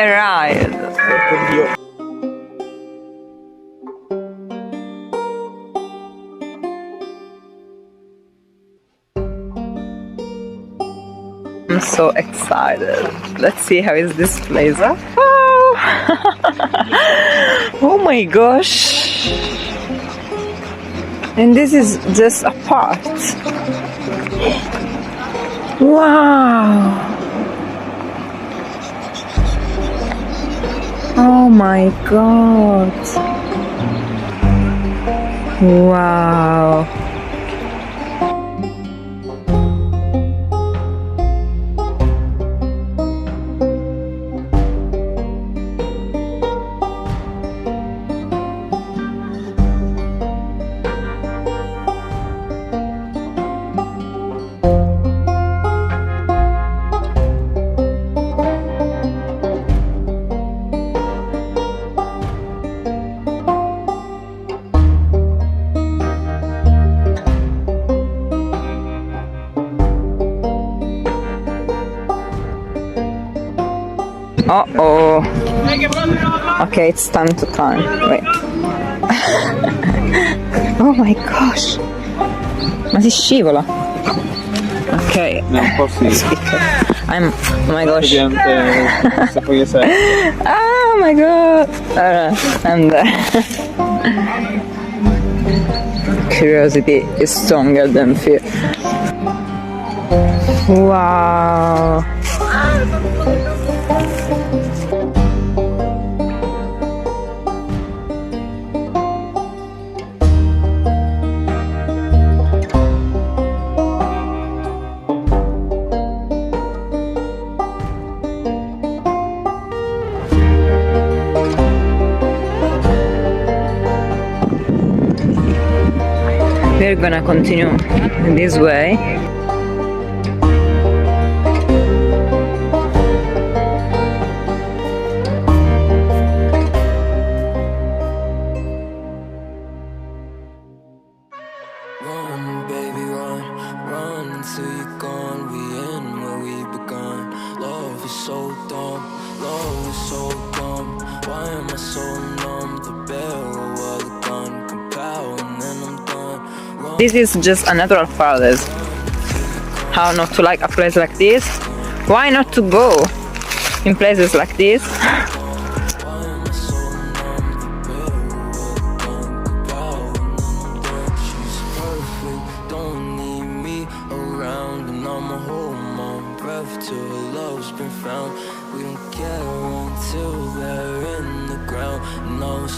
arrived. Oddio. I'm so excited. Let's see how is this place. Oh, oh my gosh. And this is just a part. Wow. Oh my god. Wow. Uh-oh. Okay, it's time to turn. Wait. Oh my gosh. Ma si scivola. Ok. No, un po' sì. Oh my gosh. Se poi sei. Oh my god. I'm there. Curiosity is stronger than fear. Wow. We're gonna continue this way. Run, baby, run, run until you're gone. We end where we begun. Love is so dumb, love is so dumb. Why am I so numb? The barrel of the gun, compile and then I'm done. Run. This is just a natural paradise. How not to like a place like this? Why not to go in places like this?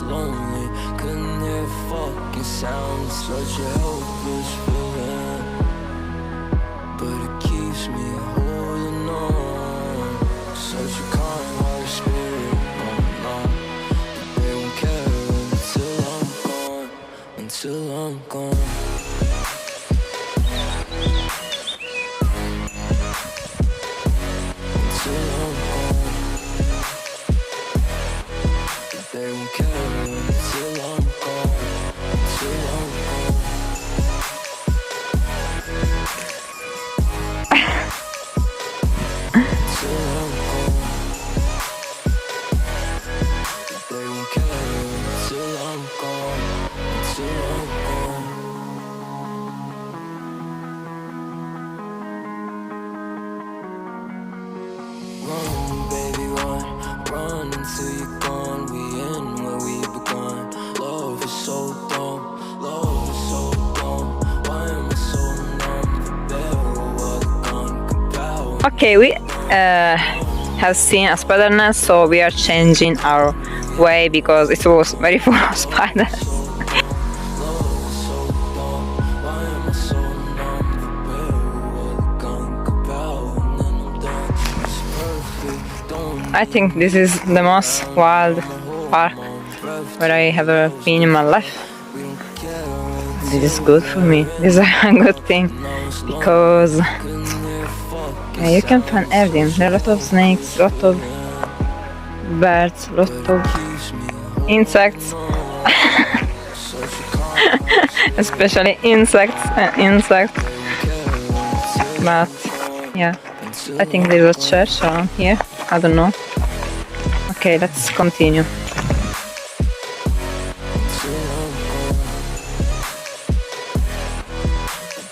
Lonely, couldn't hear fucking sound. Such a helpless feeling, but it keeps me holding on. Such a kind-hearted spirit, but they won't care until I'm gone, until I'm gone. Until I'm gone, they won't care. Until you're gone, we end where we begun. Love is so dumb, love is so dumb. Why am I so numb? The barrel of the gun, compile. Okay, we have seen a spider nest, so we are changing our way because it was very full of spiders. I think this is the most wild park where I have ever been in my life. This is good for me. This is a good thing because you can find everything. There are a lot of snakes, a lot of birds, a lot of insects. Especially insects and insects. But yeah, I think there's a church around here. I don't know. Okay, let's continue.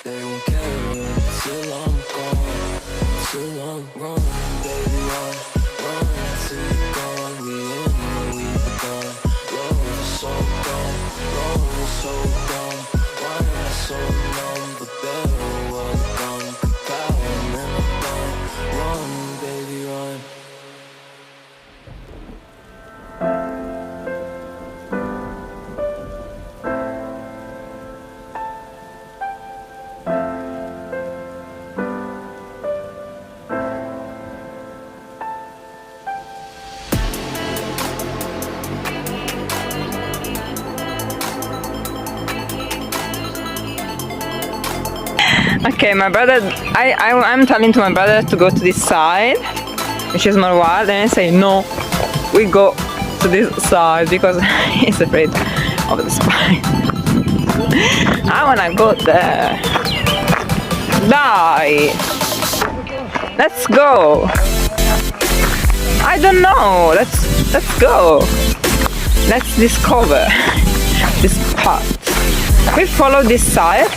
They won't care till I'm gone, till I'm gone, baby, run till you're gone. We in where we begun. Love is so dumb, love is so dumb. Why am I so numb? But better was gone. Power and then I'm done. Run, baby, run. Okay, my brother, I'm telling to my brother to go to this side, which is more wild, and I say no, we go to this side because he's afraid of the spine. I wanna go there. Die! Let's go! I don't know, let's go! Let's discover this path. We follow this side.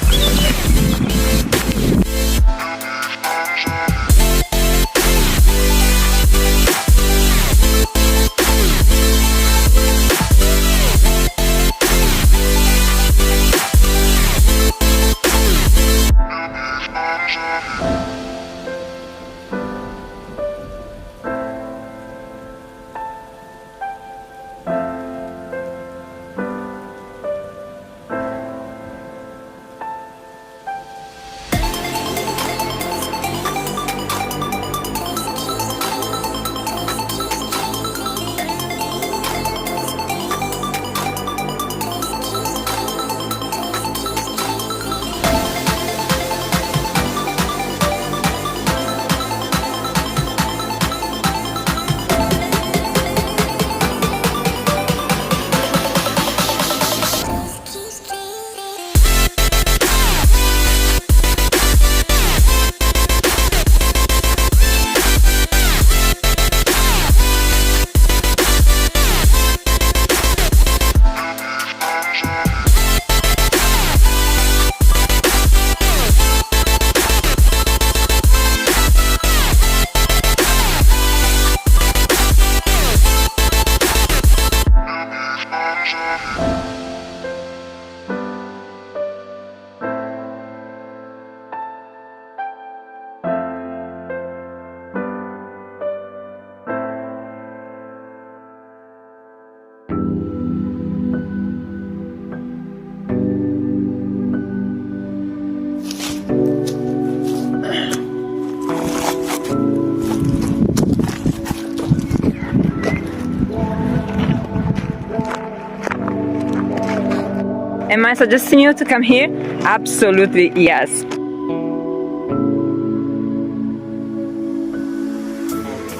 Am I suggesting you to come here? Absolutely yes.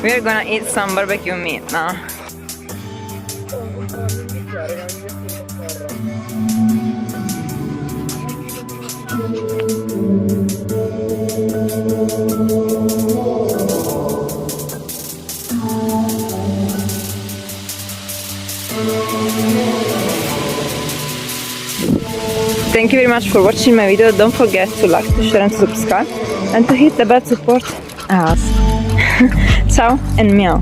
We're gonna eat some barbecue meat now. Thank you very much for watching my video. Don't forget to like, to share and to subscribe and to hit the bell to support us. Ciao and meow.